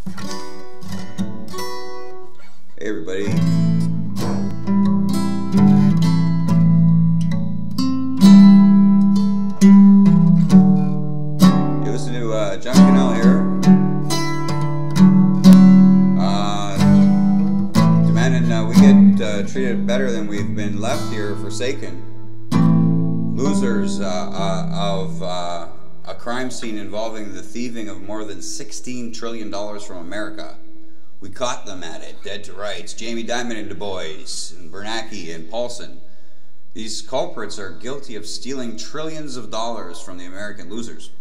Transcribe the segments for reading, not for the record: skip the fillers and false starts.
Hey everybody. You listen to John Cannell here. Demanding we get treated better than we've been left here, forsaken. Losers of a crime scene involving the thieving of more than $16 trillion from America. We caught them at it, dead to rights. Jamie Dimon and Du Bois, and Bernanke and Paulson. These culprits are guilty of stealing trillions of dollars from the American losers.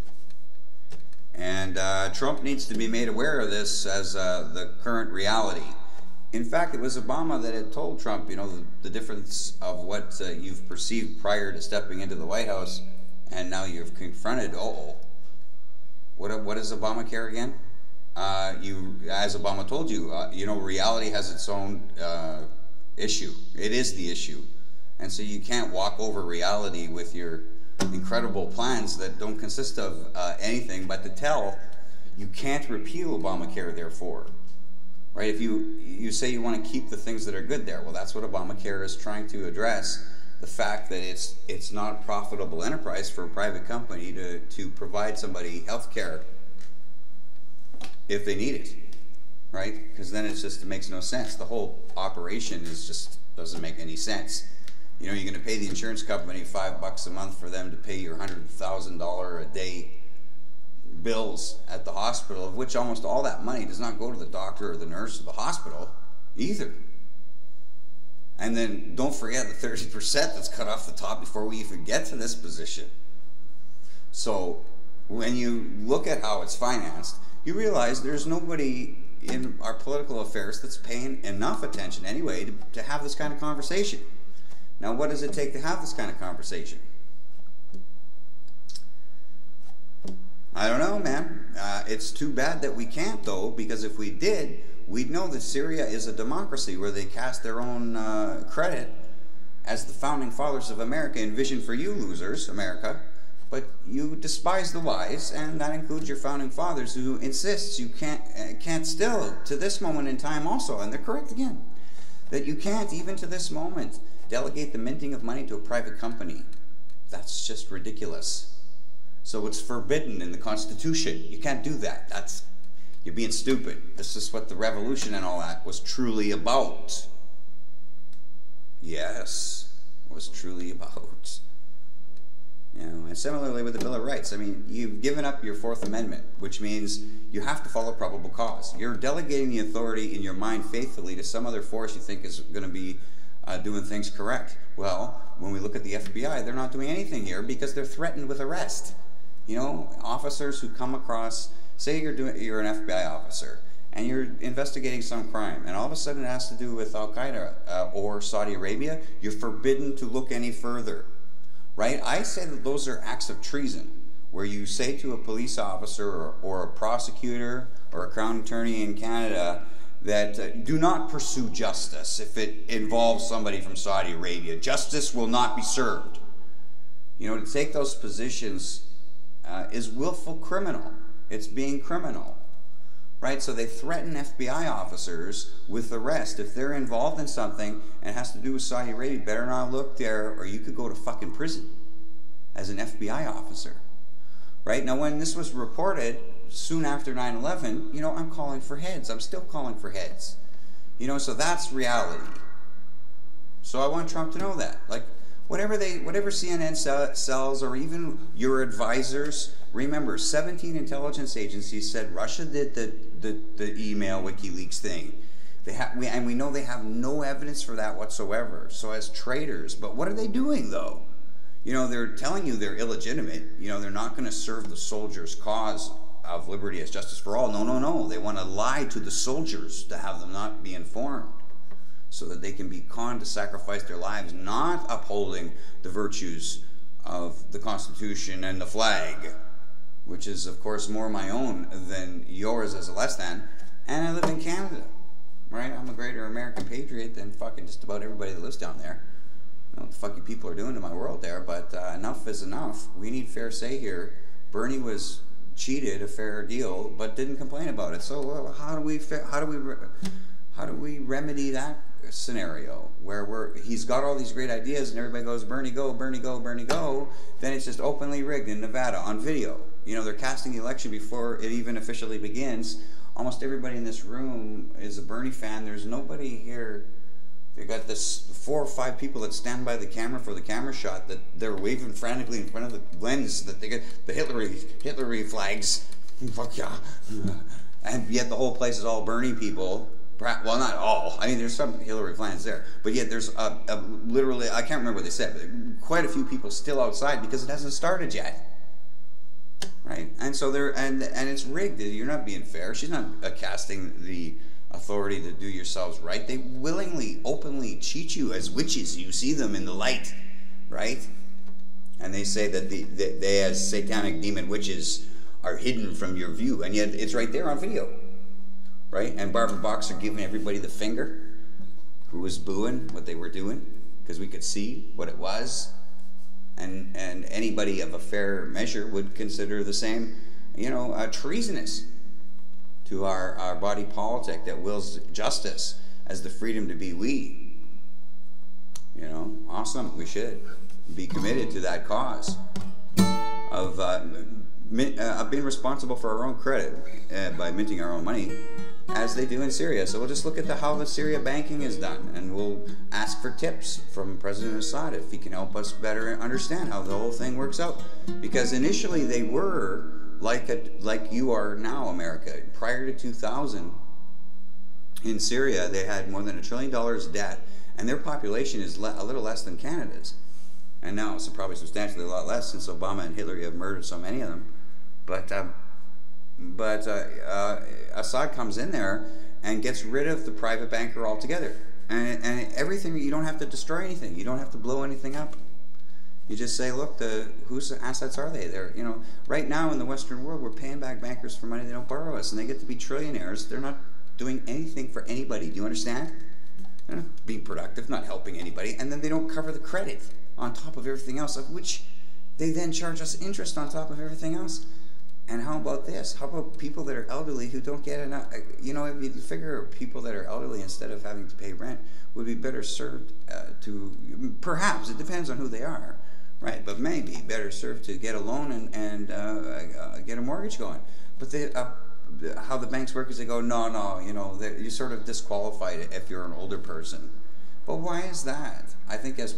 And Trump needs to be made aware of this as the current reality. In fact, it was Obama that had told Trump, you know, the difference of what you've perceived prior to stepping into the White House, and now you've confronted, what is Obamacare again? As Obama told you, you know, reality has its own issue. It is the issue. And so you can't walk over reality with your incredible plans that don't consist of anything but to tell you can't repeal Obamacare, therefore. Right? If you say you want to keep the things that are good there, well, that's what Obamacare is trying to address. The fact that it's not a profitable enterprise for a private company to provide somebody health care if they need it, right? Because then it makes no sense. The whole operation doesn't make any sense. You know, you're going to pay the insurance company $5 a month for them to pay your $100,000 a day bills at the hospital, of which almost all that money does not go to the doctor or the nurse or the hospital either. And then don't forget the 30% that's cut off the top before we even get to this position. So when you look at how it's financed, you realize there's nobody in our political affairs that's paying enough attention anyway to have this kind of conversation. Now, what does it take to have this kind of conversation? I don't know, man. It's too bad that we can't, though, because if we did, we'd know that Syria is a democracy where they cast their own credit as the founding fathers of America envisioned for you losers, America. But you despise the wise, and that includes your founding fathers, who insists you can't still, to this moment in time also, and they're correct again, that you can't, even to this moment, delegate the minting of money to a private company. That's just ridiculous. So it's forbidden in the Constitution. You can't do that. You're being stupid. This is what the revolution and all that was truly about. Yes, was truly about. You know, and similarly with the Bill of Rights, I mean, you've given up your Fourth Amendment, which means you have to follow probable cause. You're delegating the authority in your mind faithfully to some other force you think is going to be doing things correct. Well, when we look at the FBI, they're not doing anything here because they're threatened with arrest. You know, officers who come across, say you're an FBI officer and you're investigating some crime, and all of a sudden it has to do with Al Qaeda or Saudi Arabia, you're forbidden to look any further. Right? I say that those are acts of treason, where you say to a police officer or a prosecutor or a crown attorney in Canada that do not pursue justice if it involves somebody from Saudi Arabia. Justice will not be served. You know, to take those positions is willful criminal. It's being criminal. Right? So they threaten FBI officers with arrest. If they're involved in something and it has to do with Saudi Arabia, better not look there or you could go to fucking prison as an FBI officer. Right? Now, when this was reported soon after 9/11, you know, I'm calling for heads. I'm still calling for heads. You know, so that's reality. So I want Trump to know that. Like, whatever CNN sells, or even your advisors, remember, 17 intelligence agencies said Russia did the email WikiLeaks thing. And we know they have no evidence for that whatsoever. So as traitors, but what are they doing though? You know, they're telling you they're illegitimate. You know, they're not going to serve the soldiers' cause of liberty as justice for all. No, no, no. They want to lie to the soldiers to have them not be informed, so that they can be conned to sacrifice their lives, not upholding the virtues of the Constitution and the flag, which is, of course, more my own than yours as a less than. And I live in Canada, right? I'm a greater American patriot than fucking just about everybody that lives down there. I don't know what the fucking people are doing to my world there, but enough is enough. We need fair say here. Bernie was cheated a fair deal, but didn't complain about it. So how do we remedy that scenario where he's got all these great ideas and everybody goes, Bernie go, Bernie go, Bernie go? Then it's just openly rigged in Nevada on video. You know, they're casting the election before it even officially begins. Almost everybody in this room is a Bernie fan. There's nobody here. They got this 4 or 5 people that stand by the camera for the camera shot that they're waving frantically in front of the lens that they get the Hillary flags. Fuck yeah. And yet the whole place is all Bernie people. Well, not all. I mean, there's some Hillary fans there. But yet there's literally, I can't remember what they said, but quite a few people still outside because it hasn't started yet. Right? And so and it's rigged. You're not being fair. She's not casting the authority to do yourselves right. They willingly, openly cheat you as witches. You see them in the light, right? And they say that they as satanic demon witches are hidden from your view, and yet it's right there on video, right? And Barbara Boxer giving everybody the finger, who was booing what they were doing, because we could see what it was, and anybody of a fair measure would consider the same, you know, treasonous to our body politic that wills justice as the freedom to be we. You know, awesome. We should be committed to that cause of being responsible for our own credit by minting our own money, as they do in Syria. So we'll just look at how the Syria banking is done, and we'll ask for tips from President Assad if he can help us better understand how the whole thing works out. Because initially they were like you are now, America. Prior to 2000, in Syria, they had more than $1 trillion debt, and their population is a little less than Canada's. And now it's probably substantially a lot less since Obama and Hillary have murdered so many of them. But Assad comes in there and gets rid of the private banker altogether. And everything, you don't have to destroy anything. You don't have to blow anything up. You just say, look, whose assets are they? They're, you know, right now in the Western world, we're paying back bankers for money they don't borrow us, and they get to be trillionaires. They're not doing anything for anybody. Do you understand? They're not being productive, not helping anybody, and then they don't cover the credit on top of everything else, of which they then charge us interest on top of everything else. And how about this? How about people that are elderly who don't get enough? You know, if you figure people that are elderly, instead of having to pay rent, would be better served perhaps, it depends on who they are, right? But maybe better served to get a loan and get a mortgage going. But how the banks work is they go, no, you know, you're sort of disqualified if you're an older person. But why is that? I think as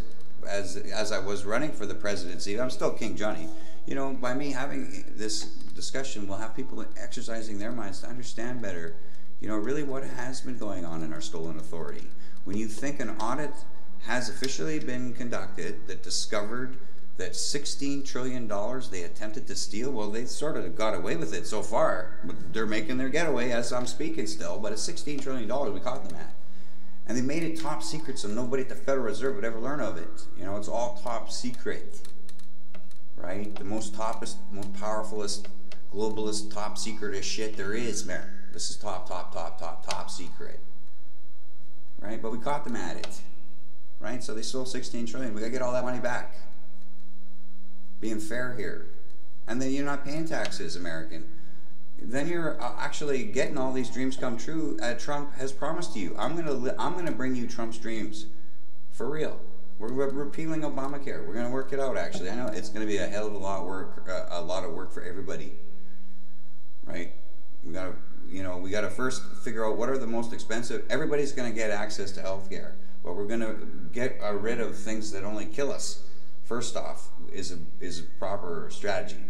I was running for the presidency, I'm still King Johnny. You know, by me having this discussion, we'll have people exercising their minds to understand better, you know, really what has been going on in our stolen authority. When you think an audit has officially been conducted that discovered that $16 trillion they attempted to steal, well, they sort of got away with it so far. They're making their getaway as I'm speaking still, but it's $16 trillion we caught them at. And they made it top secret so nobody at the Federal Reserve would ever learn of it. You know, it's all top secret. Right? The most powerfulest, globalist, top secretest shit there is, man. This is top secret. Right? But we caught them at it. Right? So they stole 16 trillion. We gotta get all that money back. Being fair here. And then you're not paying taxes, American. Then you're actually getting all these dreams come true. Trump has promised to you. I'm gonna bring you Trump's dreams. For real. We're repealing Obamacare. We're going to work it out, actually. I know it's going to be a hell of a lot of work for everybody, right? We got to first figure out what are the most expensive. Everybody's going to get access to health care, but we're going to get rid of things that only kill us. First off, is a proper strategy.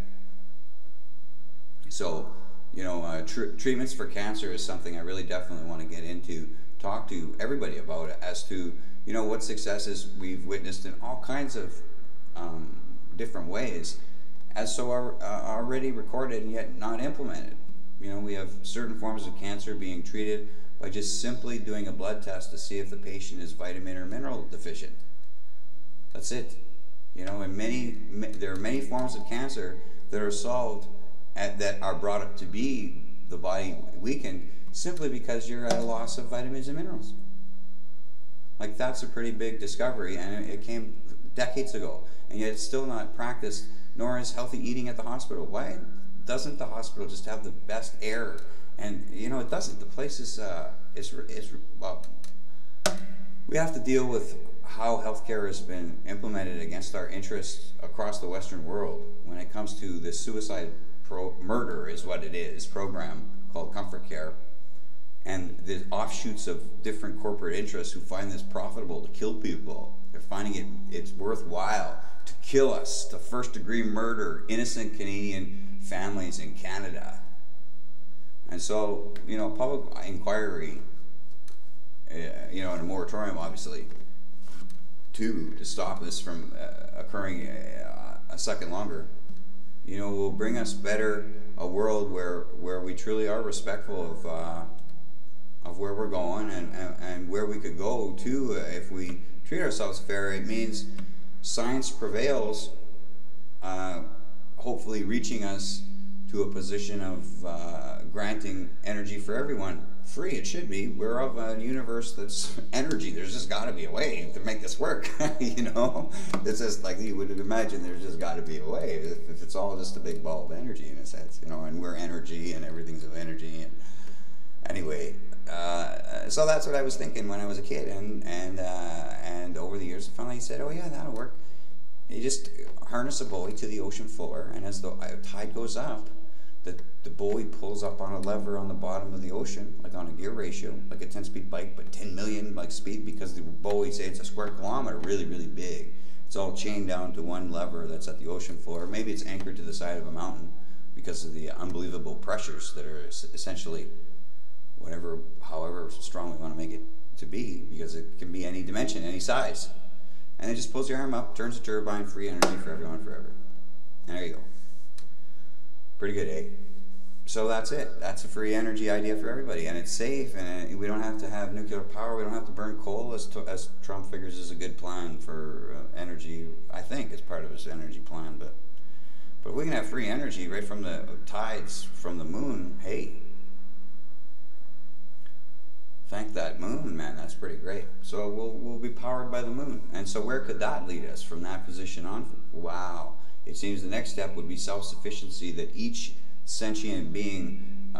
So, you know, treatments for cancer is something I really definitely want to get into. Talk to everybody about it as to, you know, what successes we've witnessed in all kinds of different ways, as so are already recorded and yet not implemented. You know, we have certain forms of cancer being treated by just simply doing a blood test to see if the patient is vitamin or mineral deficient. That's it. You know, and there are many forms of cancer that are solved that are brought up to be the body weakened simply because you're at a loss of vitamins and minerals. Like, that's a pretty big discovery, and it came decades ago, and yet it's still not practiced, nor is healthy eating at the hospital. Why? doesn't the hospital just have the best air? And you know, it doesn't. The place is well, we have to deal with how healthcare has been implemented against our interests across the Western world when it comes to the suicide murder is what it is program called Comfort Care, and the offshoots of different corporate interests who find this profitable to kill people. They're finding it's worthwhile to kill us, to first-degree murder innocent Canadian families in Canada. And so, you know, public inquiry, you know, and a moratorium, obviously, to stop this from occurring a second longer, you know, will bring us a world where we truly are respectful of where we're going and where we could go to if we treat ourselves fair. It means science prevails, hopefully reaching us to a position of granting energy for everyone. Free, it should be. We're of a universe that's energy. There's just got to be a way to make this work. You know, it's just like you would imagine. There's just got to be a way. If it's all just a big ball of energy in a sense, you know, and we're energy and everything's of energy. And anyway, so that's what I was thinking when I was a kid, and over the years, finally he said, "Oh yeah, that'll work." You just harness a buoy to the ocean floor, and as the tide goes up, the buoy pulls up on a lever on the bottom of the ocean, like on a gear ratio, like a 10-speed bike, but 10 million like speed, because the buoy, say it's a square kilometer, really, really big. It's all chained down to one lever that's at the ocean floor. Maybe it's anchored to the side of a mountain because of the unbelievable pressures that are essentially however strong we want to make it to be, because it can be any dimension, any size. And then just pulls your arm up, turns the turbine, free energy for everyone forever. There you go. Pretty good, eh? So that's it. That's a free energy idea for everybody, and it's safe, and we don't have to have nuclear power. We don't have to burn coal, as Trump figures is a good plan for energy. I think it's part of his energy plan, but if we can have free energy right from the tides from the moon, hey, thank that moon, man. That's pretty great. So we'll be powered by the moon. And so where could that lead us from that position on? Wow. It seems the next step would be self-sufficiency, that each sentient being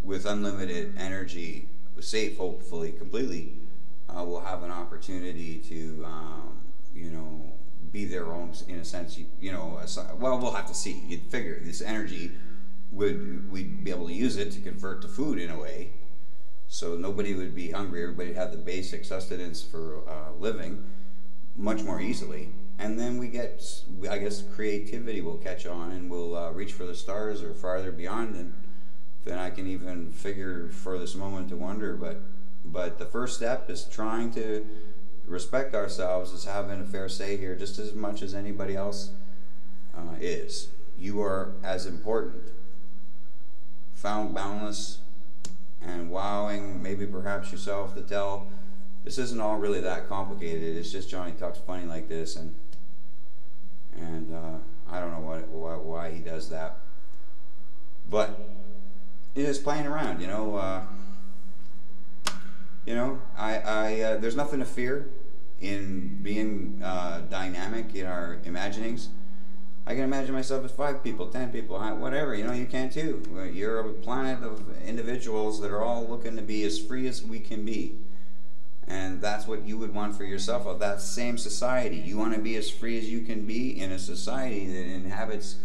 with unlimited energy, safe, hopefully, completely, will have an opportunity to, you know, be their own, in a sense, you know, well, we'll have to see. You'd figure this energy, we'd be able to use it to convert to food in a way. So nobody would be hungry. Everybody would have the basic sustenance for living much more easily. And then we get, I guess, creativity will catch on, and we'll reach for the stars or farther beyond. And then I can even figure for this moment to wonder. But the first step is trying to respect ourselves as having a fair say here, just as much as anybody else is. You are as important, found boundless, and wowing maybe perhaps yourself to tell this isn't all really that complicated. It's just Johnny talks funny like this, and I don't know why he does that, but it is playing around, you know. There's nothing to fear in being dynamic in our imaginings. I can imagine myself as 5 people, 10 people, whatever, you know, you can too. You're a planet of individuals that are all looking to be as free as we can be. And that's what you would want for yourself, of that same society. You want to be as free as you can be in a society that inhabits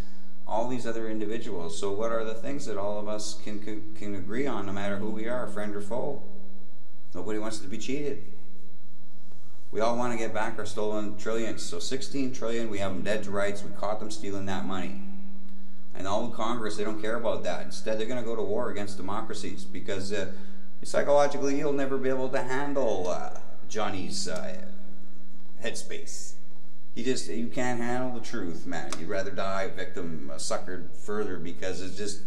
all these other individuals. So what are the things that all of us can agree on, no matter who we are, friend or foe? Nobody wants to be cheated. We all want to get back our stolen trillions. So 16 trillion, we have them dead to rights. We caught them stealing that money. And all of Congress, they don't care about that. Instead, they're going to go to war against democracies, because psychologically, you'll never be able to handle Johnny's headspace. You can't handle the truth, man. You'd rather die a victim, suckered further, because it's just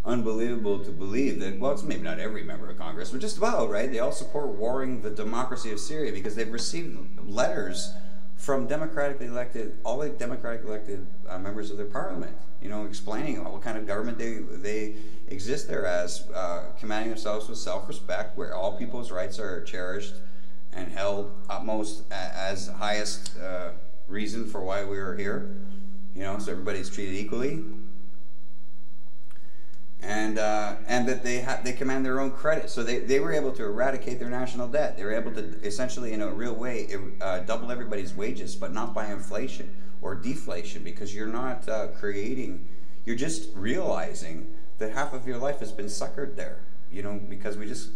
unbelievable to believe that, well, it's maybe not every member of Congress, but just about, right? They all support warring the democracy of Syria because they've received letters from democratically elected, all the democratically elected members of their parliament, you know, explaining what kind of government they exist there as, commanding themselves with self-respect, where all people's rights are cherished and held utmost as highest reason for why we are here, you know, so everybody's treated equally. and that they command their own credit. So they were able to eradicate their national debt. They were able to essentially, in a real way, double everybody's wages, but not by inflation or deflation, because you're not creating. You're just realizing that half of your life has been suckered there. You know, because we just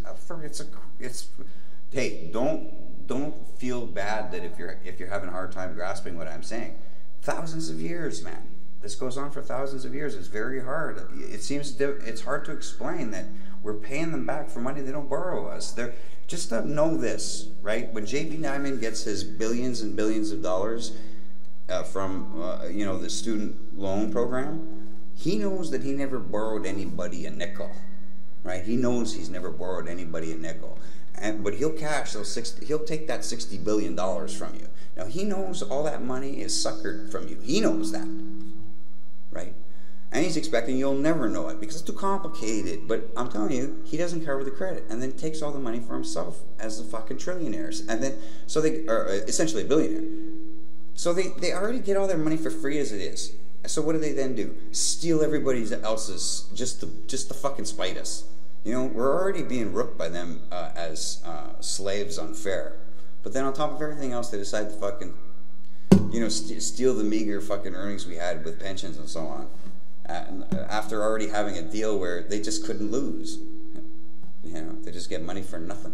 hey, don't feel bad that if you're having a hard time grasping what I'm saying. Thousands of years, man. This goes on for thousands of years. It's very hard. It's hard to explain that we're paying them back for money they don't borrow us. They're just to know this, right? When JP Diamond gets his billions and billions of dollars from the student loan program, he knows that he never borrowed anybody a nickel, right? He knows he's never borrowed anybody a nickel, but he'll cash those he'll take that $60 billion from you. Now he knows all that money is suckered from you. He knows that. Right? And he's expecting you'll never know it because it's too complicated. But I'm telling you, he doesn't cover the credit and then takes all the money for himself as the fucking trillionaires. And then, so they are essentially a billionaire. So they already get all their money for free as it is. So what do they then do? Steal everybody else's just to fucking spite us. You know, we're already being rooked by them as slaves unfair. But then on top of everything else, they decide to fucking steal the meager fucking earnings we had with pensions and so on, after already having a deal where they just couldn't lose. You know, they just get money for nothing.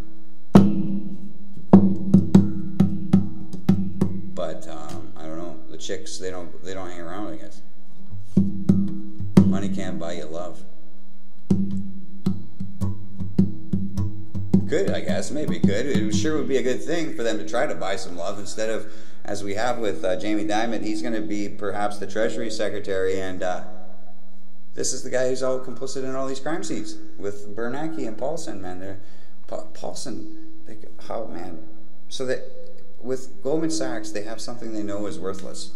But I don't know. The chicks, they don't hang around, I guess. Money can't buy you love. Could, I guess, maybe could. It sure would be a good thing for them to try to buy some love instead of, as we have with Jamie Dimon, he's going to be perhaps the Treasury Secretary, and this is the guy who's all complicit in all these crime scenes with Bernanke and Paulson, man. Paulson, man. So that with Goldman Sachs, they have something they know is worthless.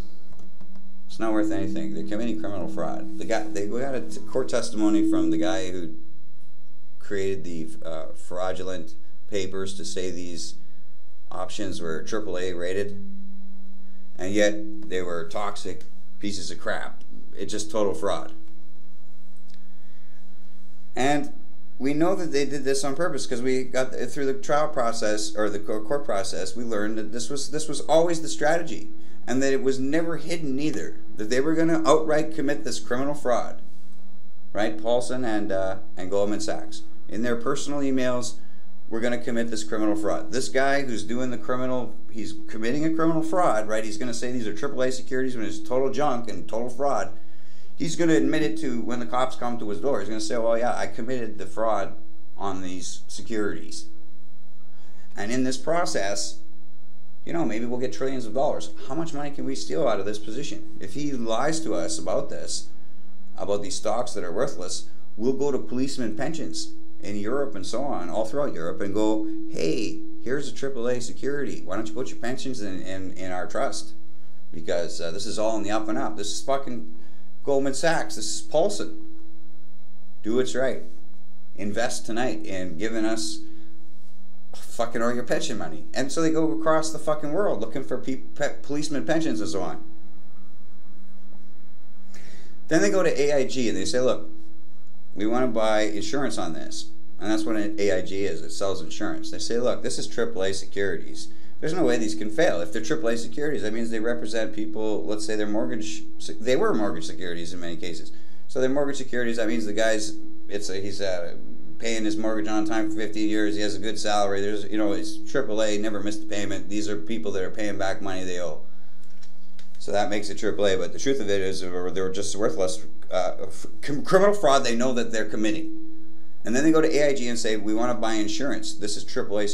It's not worth anything. They're committing criminal fraud. They got a court testimony from the guy who created the fraudulent papers to say these options were AAA rated, and yet they were toxic pieces of crap. It's just total fraud. And we know that they did this on purpose because we got through the trial process or the court process. We learned that this was always the strategy, and that it was never hidden either. That they were going to outright commit this criminal fraud, right? Paulson and Goldman Sachs, in their personal emails, we're going to commit this criminal fraud. This guy who's doing the criminal, he's committing a criminal fraud, right? He's going to say these are AAA securities when it's total junk and total fraud. He's going to admit it to when the cops come to his door. He's going to say, well, yeah, I committed the fraud on these securities. And in this process, you know, maybe we'll get trillions of dollars. How much money can we steal out of this position? If he lies to us about this, about these stocks that are worthless, we'll go to policeman pensions in Europe and so on, all throughout Europe, and go, hey, here's a AAA security. Why don't you put your pensions in our trust? Because this is all in the up and up. This is fucking Goldman Sachs. This is Paulson. Do what's right. Invest tonight in giving us fucking all your pension money. And so they go across the fucking world looking for policeman pensions and so on. Then they go to AIG and they say, look, we want to buy insurance on this. And that's what an AIG is. It sells insurance. They say, look, this is AAA securities. There's no way these can fail. If they're AAA securities, that means they represent people, let's say they're mortgage, they were mortgage securities in many cases. So they're mortgage securities. That means the guy's, he's paying his mortgage on time for 15 years. He has a good salary. There's, you know, it's AAA, never missed a payment. These are people that are paying back money they owe. So that makes it AAA. But the truth of it is they're just worthless. Criminal fraud, they know that they're committing. And then they go to AIG and say, we want to buy insurance. This is AAA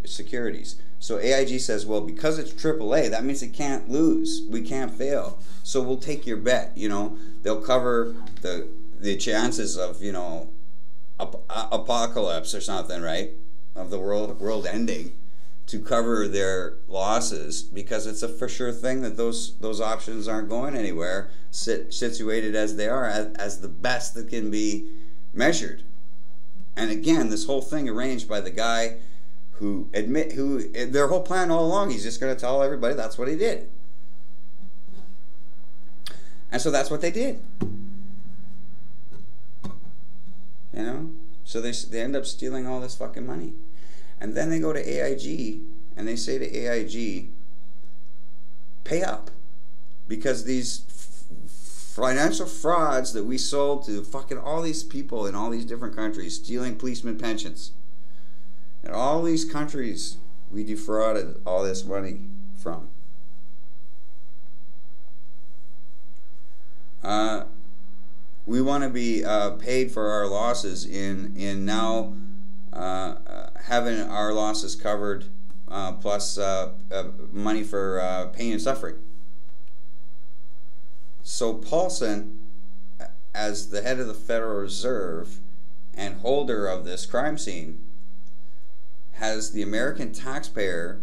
securities. So AIG says, well, because it's AAA, that means it can't lose. We can't fail. So we'll take your bet. You know, they'll cover the chances of, you know, apocalypse or something, right? Of the world ending, to cover their losses, because it's a for sure thing that those options aren't going anywhere, situated as they are, as the best that can be measured. And again, this whole thing arranged by the guy who their whole plan all along, he's just going to tell everybody that's what he did. And so that's what they did. You know? So they end up stealing all this fucking money. And then they go to AIG and they say to AIG, pay up. Because these financial frauds that we sold to fucking all these people in all these different countries, stealing policeman pensions. In all these countries, we defrauded all this money from. We want to be paid for our losses in now having our losses covered, plus money for pain and suffering. So Paulson, as the head of the Federal Reserve and holder of this crime scene, has the American taxpayer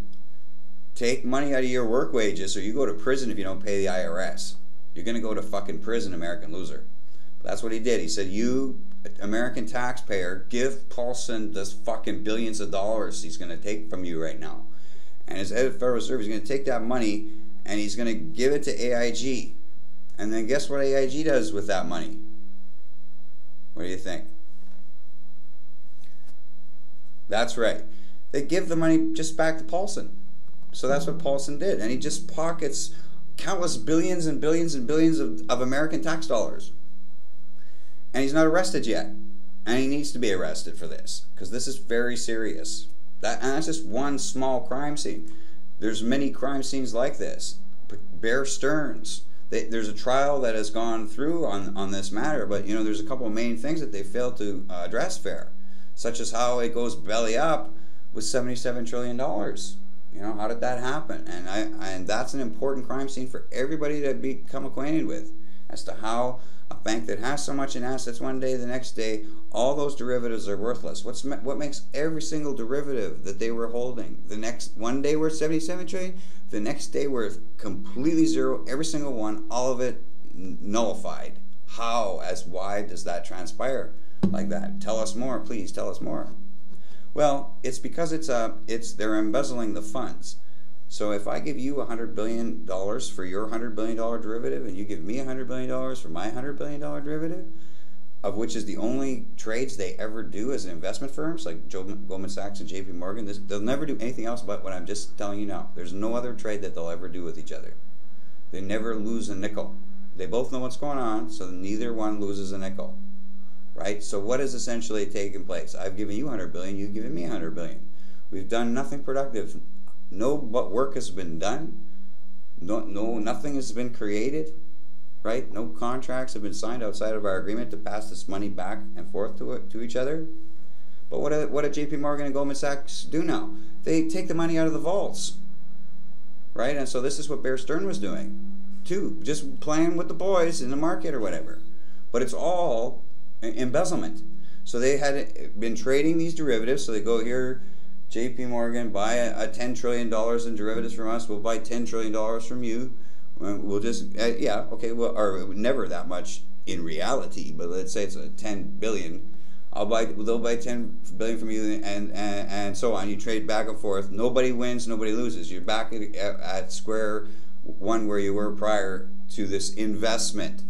take money out of your work wages, or you go to prison if you don't pay the IRS. You're going to go to fucking prison, American loser. But that's what he did. He said, you, American taxpayer, give Paulson this fucking billions of dollars he's going to take from you right now. And as head of the Federal Reserve, he's going to take that money and he's going to give it to AIG. And then guess what AIG does with that money? What do you think? That's right. They give the money just back to Paulson. So that's what Paulson did. And he just pockets countless billions and billions and billions of American tax dollars. And he's not arrested yet. And he needs to be arrested for this, because this is very serious. And that's just one small crime scene. There's many crime scenes like this. Bear Stearns. There's a trial that has gone through on this matter, but you know, there's a couple of main things that they failed to address fair, such as how it goes belly up with $77 trillion. You know, how did that happen? And that's an important crime scene for everybody to become acquainted with, as to how a bank that has so much in assets one day, the next day, all those derivatives are worthless. What makes every single derivative that they were holding the next one day worth 77 trillion, the next day worth completely zero, every single one, all of it nullified. How, why does that transpire like that? Tell us more, please. Tell us more. Well, it's because they're embezzling the funds. So if I give you $100 billion for your $100 billion derivative, and you give me $100 billion for my $100 billion derivative, of which is the only trades they ever do as investment firms, like Goldman Sachs and JP Morgan, they'll never do anything else but what I'm just telling you now. There's no other trade that they'll ever do with each other. They never lose a nickel. They both know what's going on, so neither one loses a nickel. Right? So what is essentially taking place? I've given you $100 billion, you've given me $100 billion. We've done nothing productive. No work has been done. Nothing has been created. Right? No contracts have been signed outside of our agreement to pass this money back and forth to each other. But what do JP Morgan and Goldman Sachs do now? They take the money out of the vaults. Right? And so this is what Bear Stearns was doing too, just playing with the boys in the market or whatever. But it's all embezzlement. So they had been trading these derivatives. So they go here, JP Morgan, buy a $10 trillion in derivatives from us. We'll buy $10 trillion from you. We'll just, yeah, okay, well, or never that much in reality, but let's say it's a 10 billion. They'll buy 10 billion from you, and so on. You trade back and forth. Nobody wins, nobody loses. You're back at square one where you were prior to this investment.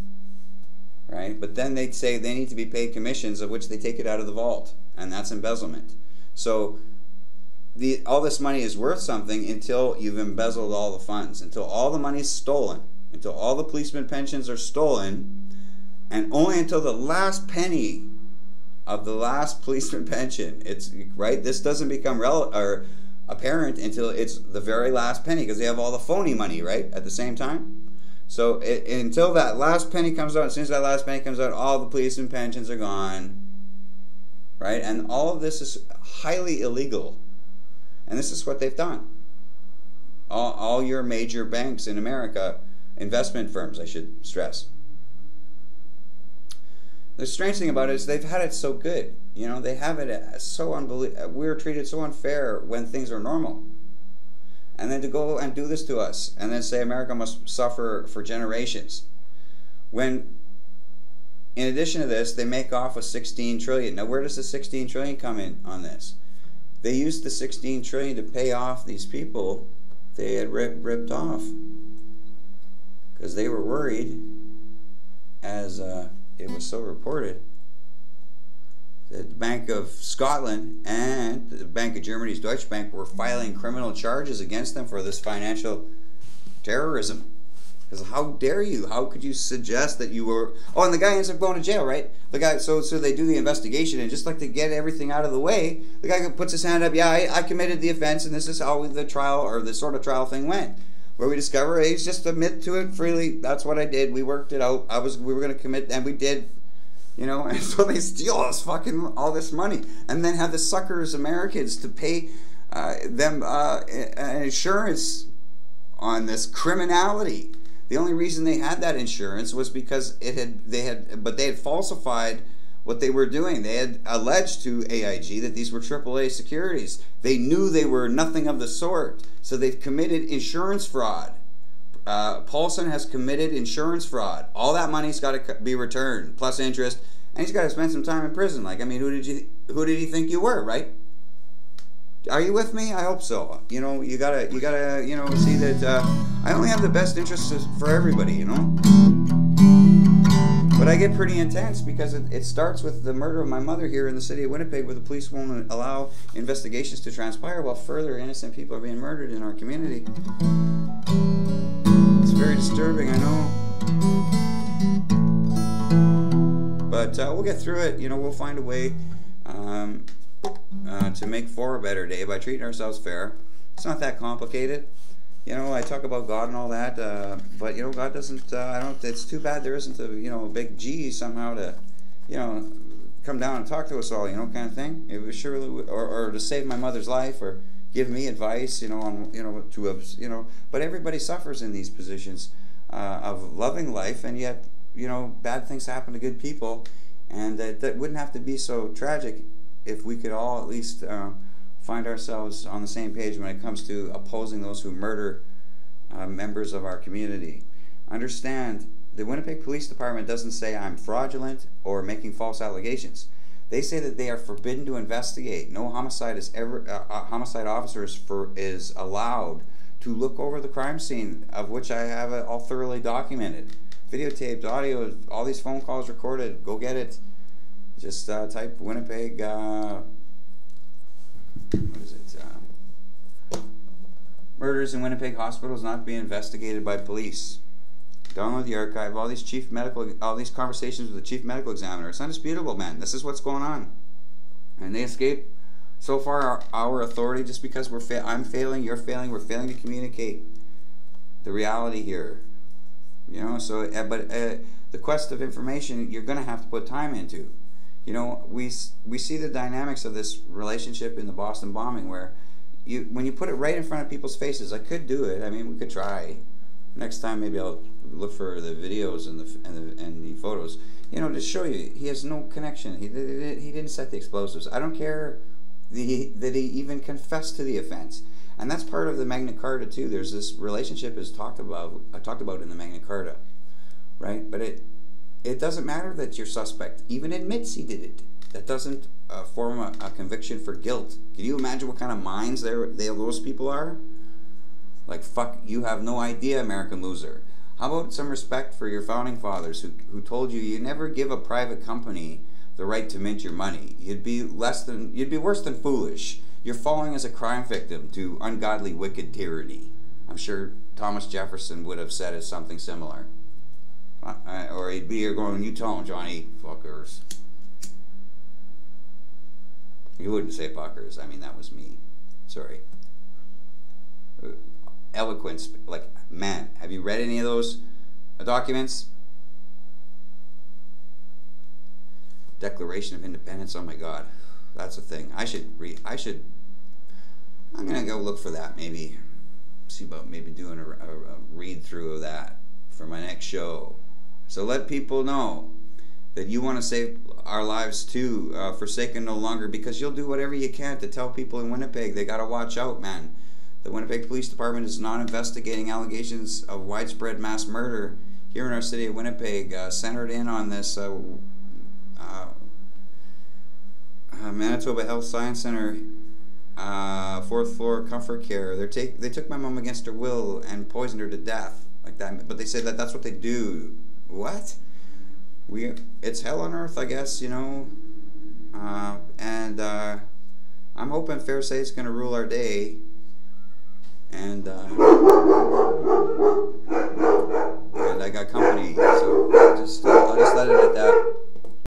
Right? But then they'd say they need to be paid commissions, of which they take it out of the vault, and that's embezzlement. So all this money is worth something until you've embezzled all the funds, until all the money is stolen, until all the policeman pensions are stolen, and only until the last penny of the last policeman pension. It's right. This doesn't become apparent until it's the very last penny, because they have all the phony money right at the same time. So until that last penny comes out, as soon as that last penny comes out, all the policeman pensions are gone. Right? And all of this is highly illegal. And this is what they've done. All your major banks in America, investment firms, I should stress. The strange thing about it is they've had it so good. You know, they have it so unbelievable. We're treated so unfair when things are normal. And then to go and do this to us, and then say America must suffer for generations. When, in addition to this, they make off with 16 trillion. Now, where does the 16 trillion come in on this? They used the 16 trillion to pay off these people they had ripped off, because they were worried, as it was so reported, the Bank of Scotland and the Bank of Germany's Deutsche Bank were filing criminal charges against them for this financial terrorism. Because how dare you? How could you suggest that you were... Oh, and the guy ends up going to jail, right? The guy, so they do the investigation, and just like to get everything out of the way, the guy puts his hand up, yeah, I committed the offense, and this is how the trial, or the sort of trial thing went. Where we discover, he's just admit to it freely, that's what I did, we worked it out, we were going to commit, and we did, you know, and so they steal all this money, and then have the suckers Americans to pay them an insurance on this criminality. The only reason they had that insurance was because they had falsified what they were doing. They had alleged to AIG that these were AAA securities. They knew they were nothing of the sort, so they've committed insurance fraud. Paulson has committed insurance fraud. All that money's got to be returned, plus interest, and he's got to spend some time in prison. Like, I mean, who did he think you were, right? Are you with me? I hope so. You know, you gotta, you know, see that I only have the best interests for everybody, you know. But I get pretty intense because it starts with the murder of my mother here in the city of Winnipeg, where the police won't allow investigations to transpire while further innocent people are being murdered in our community. It's very disturbing, I know. But we'll get through it. You know, we'll find a way to make for a better day by treating ourselves fair. It's not that complicated. You know, I talk about God and all that, but you know, God doesn't. It's too bad there isn't a a big G somehow to, come down and talk to us all. Kind of thing. It was surely, or to save my mother's life, or give me advice. But everybody suffers in these positions of loving life, and yet bad things happen to good people, and that wouldn't have to be so tragic if we could all at least find ourselves on the same page when it comes to opposing those who murder members of our community. Understand, the Winnipeg Police Department doesn't say I'm fraudulent or making false allegations. They say that they are forbidden to investigate. No homicide homicide officer is allowed to look over the crime scene, of which I have it all thoroughly documented. Videotaped, audio, all these phone calls recorded. Go get it. Just type Winnipeg, what is it? Murders in Winnipeg hospitals not being investigated by police. Download the archive. All these conversations with the chief medical examiner. It's undisputable, man. This is what's going on, and they escape so far our authority just because I'm failing, you're failing, we're failing to communicate the reality here. So but the quest of information you're going to have to put time into. We see the dynamics of this relationship in the Boston bombing, where when you put it right in front of people's faces. I could do it. I mean, we could try. Next time, maybe I'll look for the videos and the photos. To show you he has no connection. He didn't set the explosives. I don't care that he even confessed to the offense. And that's part of the Magna Carta too. There's this relationship is talked about in the Magna Carta, right? But it doesn't matter that your suspect even admits he did it. That doesn't form a conviction for guilt. Can you imagine what kind of minds those people are? Like, fuck, you have no idea, American loser. How about some respect for your founding fathers who told you never give a private company the right to mint your money. You'd be worse than foolish. You're falling as a crime victim to ungodly, wicked tyranny. I'm sure Thomas Jefferson would have said something similar. Or he'd be here going, you tell him, Johnny, fuckers. He wouldn't say fuckers. I mean, that was me. Sorry. Eloquence. Like, man, have you read any of those documents? Declaration of Independence. Oh my God. That's a thing. I'm going to go look for that, maybe. See about maybe doing a read through of that for my next show. So let people know that you want to save our lives too, forsaken no longer, because you'll do whatever you can to tell people in Winnipeg they got to watch out, man. The Winnipeg Police Department is not investigating allegations of widespread mass murder here in our city of Winnipeg, centered in on this Manitoba Health Science Center, 4th floor comfort care. They took my mom against her will and poisoned her to death like that. But they said that's what they do. What? It's hell on earth, I guess. and I'm hoping fair say's going to rule our day, and I got company, so I'll just let it at that.